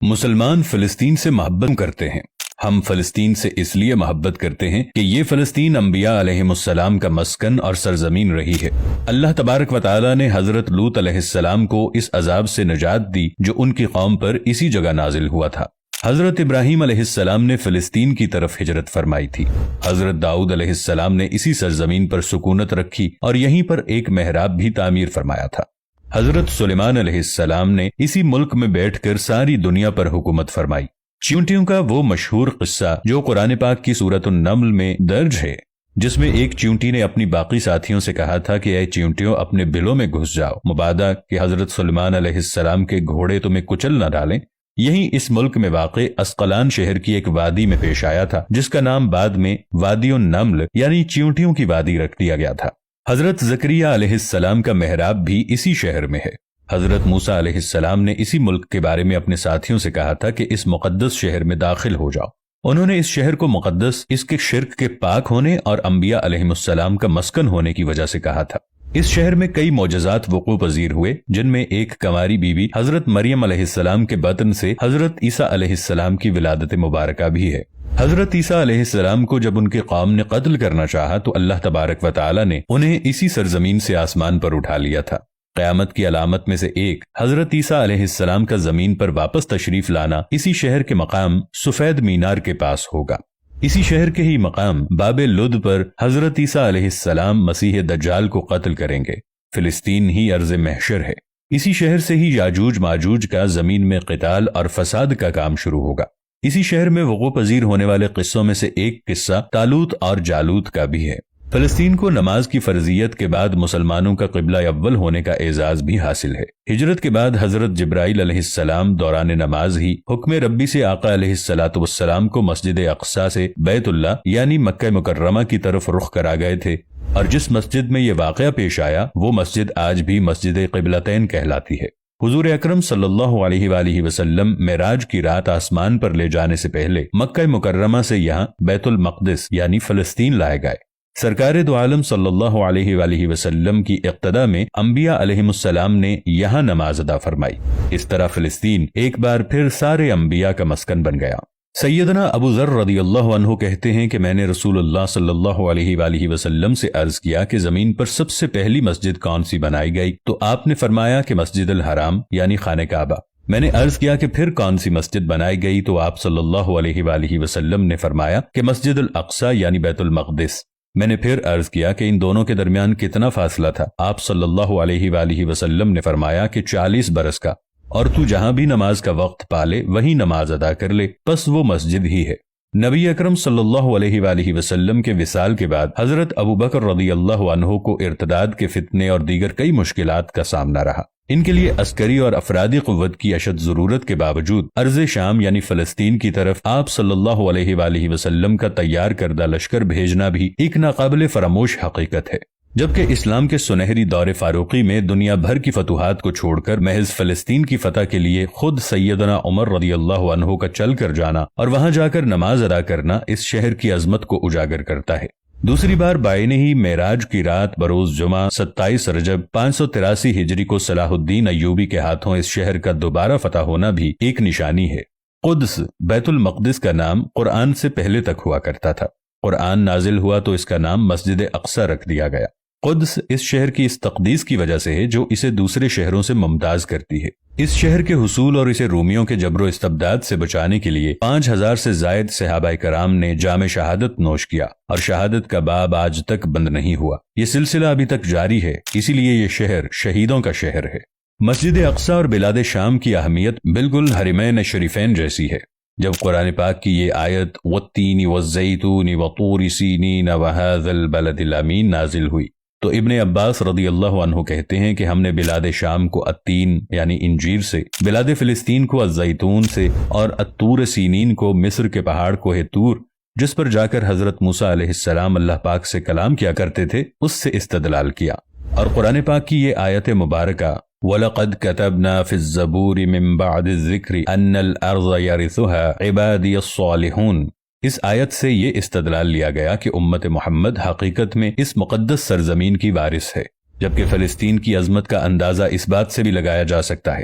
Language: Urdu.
مسلمان فلسطین سے محبت کرتے ہیں۔ ہم فلسطین سے اس لیے محبت کرتے ہیں کہ یہ فلسطین انبیاء علیہم السلام کا مسکن اور سرزمین رہی ہے۔ اللہ تبارک و تعالی نے حضرت لوط علیہ السلام کو اس عذاب سے نجات دی جو ان کی قوم پر اسی جگہ نازل ہوا تھا۔ حضرت ابراہیم علیہ السلام نے فلسطین کی طرف ہجرت فرمائی تھی۔ حضرت داؤد علیہ السلام نے اسی سرزمین پر سکونت رکھی اور یہیں پر ایک محراب بھی تعمیر فرمایا تھا۔ حضرت سلیمان علیہ السلام نے اسی ملک میں بیٹھ کر ساری دنیا پر حکومت فرمائی۔ چیونٹیوں کا وہ مشہور قصہ جو قرآن پاک کی سورۃ النمل میں درج ہے، جس میں ایک چیونٹی نے اپنی باقی ساتھیوں سے کہا تھا کہ اے چیونٹیوں اپنے بلوں میں گھس جاؤ، مبادا کہ حضرت سلیمان علیہ السلام کے گھوڑے تمہیں کچل نہ ڈالیں۔ یہی اس ملک میں واقع اسقلان شہر کی ایک وادی میں پیش آیا تھا، جس کا نام بعد میں وادی النمل یعنی چیونٹیوں کی وادی رکھ دیا گیا تھا۔ حضرت زکریہ علیہ السلام کا محراب بھی اسی شہر میں ہے۔ حضرت موسیٰ علیہ السلام نے اسی ملک کے بارے میں اپنے ساتھیوں سے کہا تھا کہ اس مقدس شہر میں داخل ہو جاؤ۔ انہوں نے اس شہر کو مقدس اس کے شرک کے پاک ہونے اور انبیاء علیہم السلام کا مسکن ہونے کی وجہ سے کہا تھا۔ اس شہر میں کئی معجزات وقوع پذیر ہوئے، جن میں ایک کنواری بیوی حضرت مریم علیہ السلام کے بطن سے حضرت عیسیٰ علیہ السلام کی ولادت مبارکہ بھی ہے۔ حضرت عیسیٰ علیہ السلام کو جب ان کی قوم نے قتل کرنا چاہا تو اللہ تبارک و تعالی نے انہیں اسی سرزمین سے آسمان پر اٹھا لیا تھا۔ قیامت کی علامت میں سے ایک حضرت عیسیٰ علیہ السلام کا زمین پر واپس تشریف لانا اسی شہر کے مقام سفید مینار کے پاس ہوگا۔ اسی شہر کے ہی مقام باب لد پر حضرت عیسیٰ علیہ السلام مسیح دجال کو قتل کریں گے۔ فلسطین ہی ارض محشر ہے۔ اسی شہر سے ہی یاجوج ماجوج کا زمین میں قتال اور فساد کا کام شروع ہوگا۔ اسی شہر میں وقوع پذیر ہونے والے قصوں میں سے ایک قصہ طالوت اور جالوت کا بھی ہے۔ فلسطین کو نماز کی فرضیت کے بعد مسلمانوں کا قبلہ اول ہونے کا اعزاز بھی حاصل ہے۔ ہجرت کے بعد حضرت جبرائیل علیہ السلام دوران نماز ہی حکم ربی سے آقا علیہ السلام کو مسجد اقصی سے بیت اللہ یعنی مکہ مکرمہ کی طرف رخ کرا گئے تھے، اور جس مسجد میں یہ واقعہ پیش آیا وہ مسجد آج بھی مسجد قبلتین کہلاتی ہے۔ حضور اکرم صلی اللہ علیہ وآلہ وسلم معراج کی رات آسمان پر لے جانے سے پہلے مکہ مکرمہ سے یہاں بیت المقدس یعنی فلسطین لائے گئے۔ سرکار دو عالم صلی اللہ علیہ وآلہ وسلم کی اقتدا میں انبیاء علیہم السلام نے یہاں نماز ادا فرمائی۔ اس طرح فلسطین ایک بار پھر سارے انبیاء کا مسکن بن گیا۔ سیدنا ابو ذر رضی اللہ عنہ کہتے ہیں کہ میں نے رسول اللہ صلی اللہ علیہ وآلہ وسلم سے عرض کیا کہ زمین پر سب سے پہلی مسجد کون سی بنائی گئی؟ تو آپ نے فرمایا کہ مسجد الحرام یعنی خانہ کعبہ۔ میں نے عرض کیا کہ پھر کون سی مسجد بنائی گئی؟ تو آپ صلی اللہ علیہ وآلہ وسلم نے فرمایا کہ مسجد الاقصی یعنی بیت المقدس۔ میں نے پھر عرض کیا کہ ان دونوں کے درمیان کتنا فاصلہ تھا؟ آپ صلی اللہ علیہ وآلہ وسلم نے فرمایا کہ 40 برس کا، اور تو جہاں بھی نماز کا وقت پالے وہی نماز ادا کر لے، پس وہ مسجد ہی ہے۔ نبی اکرم صلی اللہ علیہ وآلہ وسلم کے وصال کے بعد حضرت ابو بکر رضی اللہ عنہ کو ارتداد کے فتنے اور دیگر کئی مشکلات کا سامنا رہا۔ ان کے لیے عسکری اور افرادی قوت کی اشد ضرورت کے باوجود ارض شام یعنی فلسطین کی طرف آپ صلی اللہ علیہ وآلہ وسلم کا تیار کردہ لشکر بھیجنا بھی ایک ناقابل فراموش حقیقت ہے۔ جبکہ اسلام کے سنہری دور فاروقی میں دنیا بھر کی فتوحات کو چھوڑ کر محض فلسطین کی فتح کے لیے خود سیدنا عمر رضی اللہ عنہ کا چل کر جانا اور وہاں جا کر نماز ادا کرنا اس شہر کی عظمت کو اجاگر کرتا ہے۔ دوسری بار بعین ہی معراج کی رات بروز جمعہ 27 رجب 583 ہجری کو صلاح الدین ایوبی کے ہاتھوں اس شہر کا دوبارہ فتح ہونا بھی ایک نشانی ہے۔ قدس بیت المقدس کا نام قرآن سے پہلے تک ہوا کرتا تھا۔ قرآن نازل ہوا تو اس کا نام مسجد اقصی رکھ دیا گیا۔ قدس اس شہر کی اس تقدیس کی وجہ سے ہے جو اسے دوسرے شہروں سے ممتاز کرتی ہے۔ اس شہر کے حصول اور اسے رومیوں کے جبر و استبداد سے بچانے کے لیے 5000 سے زائد صحابہ کرام نے جام شہادت نوش کیا، اور شہادت کا باب آج تک بند نہیں ہوا۔ یہ سلسلہ ابھی تک جاری ہے، اسی لیے یہ شہر شہیدوں کا شہر ہے۔ مسجد اقصی اور بلاد شام کی اہمیت بالکل حرمین شریفین جیسی ہے۔ جب قرآن پاک کی یہ آیت والتین والزیتون وطور سینین وہذا البلد الامین نازل ہوئی تو ابن عباس رضی اللہ عنہ کہتے ہیں کہ ہم نے بلاد شام کو التین یعنی انجیر سے، بلاد فلسطین کو الزیتون سے، اور الطور سینین کو مصر کے پہاڑ کوہ طور جس پر جا کر حضرت موسیٰ علیہ السلام اللہ پاک سے کلام کیا کرتے تھے اس سے استدلال کیا۔ اور قرآن پاک کی یہ آیت مبارکہ وَلَقَدْ كَتَبْنَا فِي الزَّبُورِ مِن بَعْدِ الذِّكْرِ أَنَّ الْأَرْضَ يَرِثُهَا عِبَادِيَ الصَّالِحُونَ، اس آیت سے یہ استدلال لیا گیا کہ امت محمد حقیقت میں اس مقدس سرزمین کی وارث ہے، جبکہ فلسطین کی عظمت کا اندازہ اس بات سے بھی لگایا جا سکتا ہے